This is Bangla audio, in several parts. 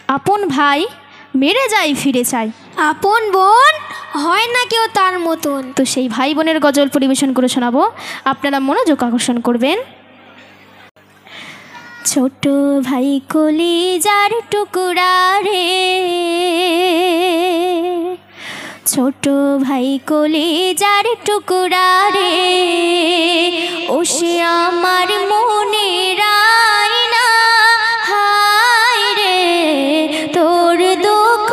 আপন ভাই মেরে যায় ফিরে চায়, আপন বোন হয় না কেউ তার মতন। তো সেই ভাই বোনের গজল পরিবেশন করে শোনাবো, আপনারা মনোযোগ আকর্ষণ করবেন। ছোট ভাই কলিজার টুকরা রে, ছোট ভাই কলিজার টুকরা রে, ও সে আমার মনের আয়না, হায় রে তোর দুঃখ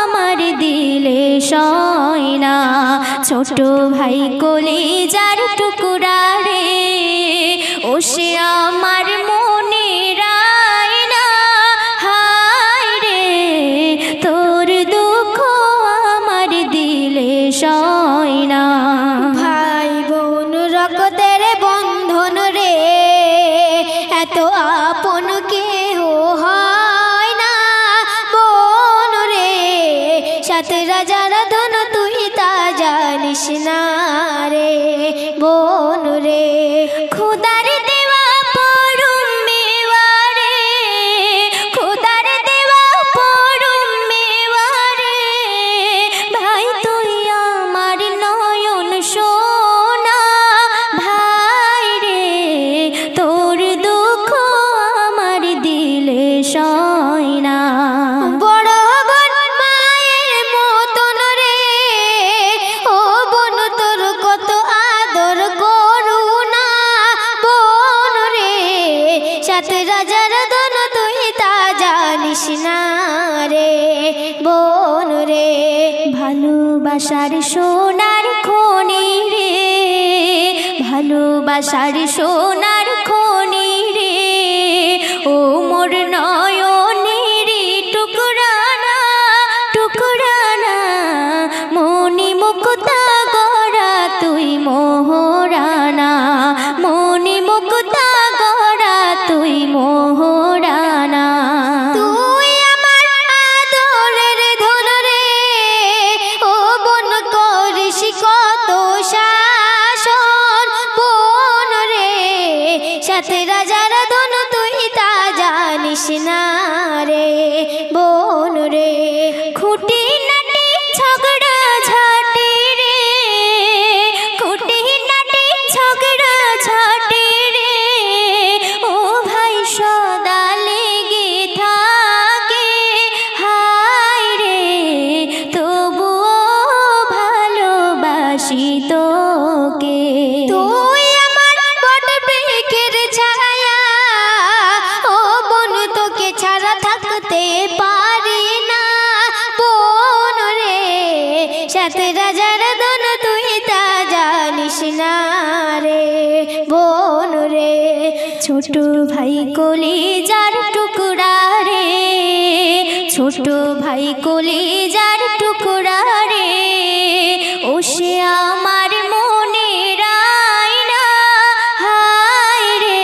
আমার দিলে সয় না। ছোট ভাই কলিজার টুকরা রে, ও সে আমার মনের আয়না, হায় রে তোর দুঃখ আমার দিলে সয় না। ভাই বোন রক্তের বন্ধন রে, এত আপন কেহ হয় না। বোন রে সাথে রাজার ধন তুই তা জানিস না রে। বোন রে খুদার দেওয়া পরম মেওয়া রে, খুদার দেওয়া পরম মেওয়া রে, ভাই তুই আমার নয়ন সোনা, ভাই রে তোর দুঃখ আমার দিলে সয় না। বড় বোন মায়ের মতন রে, ও বোন তোর কত আদর করুণা। বোন রে সাথে রাজার ধন তুই তা জানিস না রে। বোন রে ভালোবাসার সোনার খনি রে, ভালোবাসার সোনার খনি রে, ও মোর নয়নের টুকরা না, টুকরা না, মনি মুক্তা গড়া তুই মোহরানা, মনি মুক্তা গড়া তুই মোহরানা। তুই আমার আদরের ধন রে, ও বোন করিস কত শাসন। বোন রে সাথে রাজার ধন তুই তা জানিস না রে। বোন রে খুঁটি নাটি ঝগড়া ঝাটি রে, খুঁটি নাটি ঝগড়া ঝাটি রে, ও ভাই সদা লেগে থাকে, হায় রে তবুও ভালোবাসি তোকে। তুই আমার বট বৃক্ষের ছায়া, ও বোন তোকে ছাড়া থাকতে পারি না। বোন রে সাথে রাজার ধন তুই তা জানিস না রে। বোন রে ছোট ভাই কলিজার টুকরা রে, ছোট ভাই কলিজার টুকরা রে, ও সে আমার মনের আয়না, হায় রে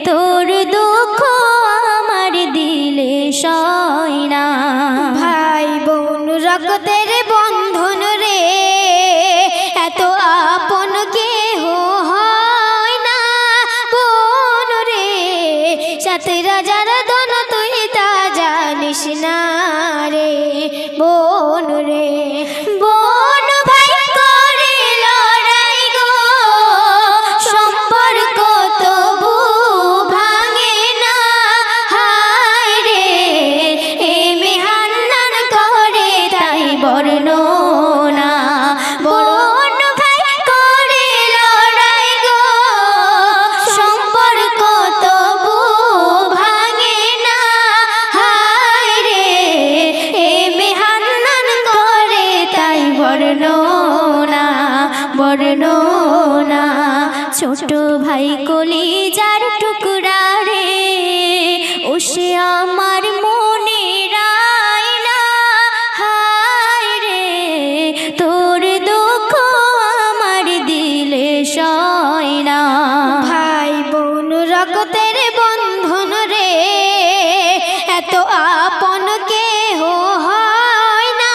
তোর দুঃখ আমার দিলে সয় না। ভাই বোন রক্তের বন্ধন রে, এত আপন কেহ হয় না। বোন রে সাথে রাজার ধন তুই তা জানিস না রে। বোন রে বোন ভাই করে লড়াই গো, সম্পর্ক তবু ভাঙে না, হায় রে এ মেহান্নান করে তাই বর্ণনা। বোন ভাই করে লড়াই গো, সম্পর্ক তবু ভাঙে না, হায় রে এ মেহান্নান করে তাই বর্ণনা, বর্ণনা। ছোট ভাই কলিজার টুকরা রে, ও সে আমার মনের আয়না, হায় রে তোর দুঃখ আমার দিলে সয় না। ভাই বোন রক্তের বন্ধন রে, এত আপন কেহ হয় না।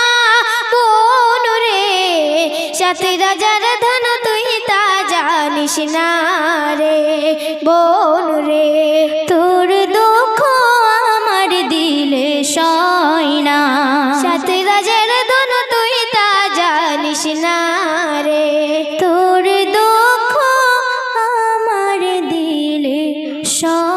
বোন রে সাথে রাজার ধন তুই তা জানিস না রে। বোন রে তোর দুঃখ আমার দিলে না রে, তোর দুঃখ আমার দিলে সব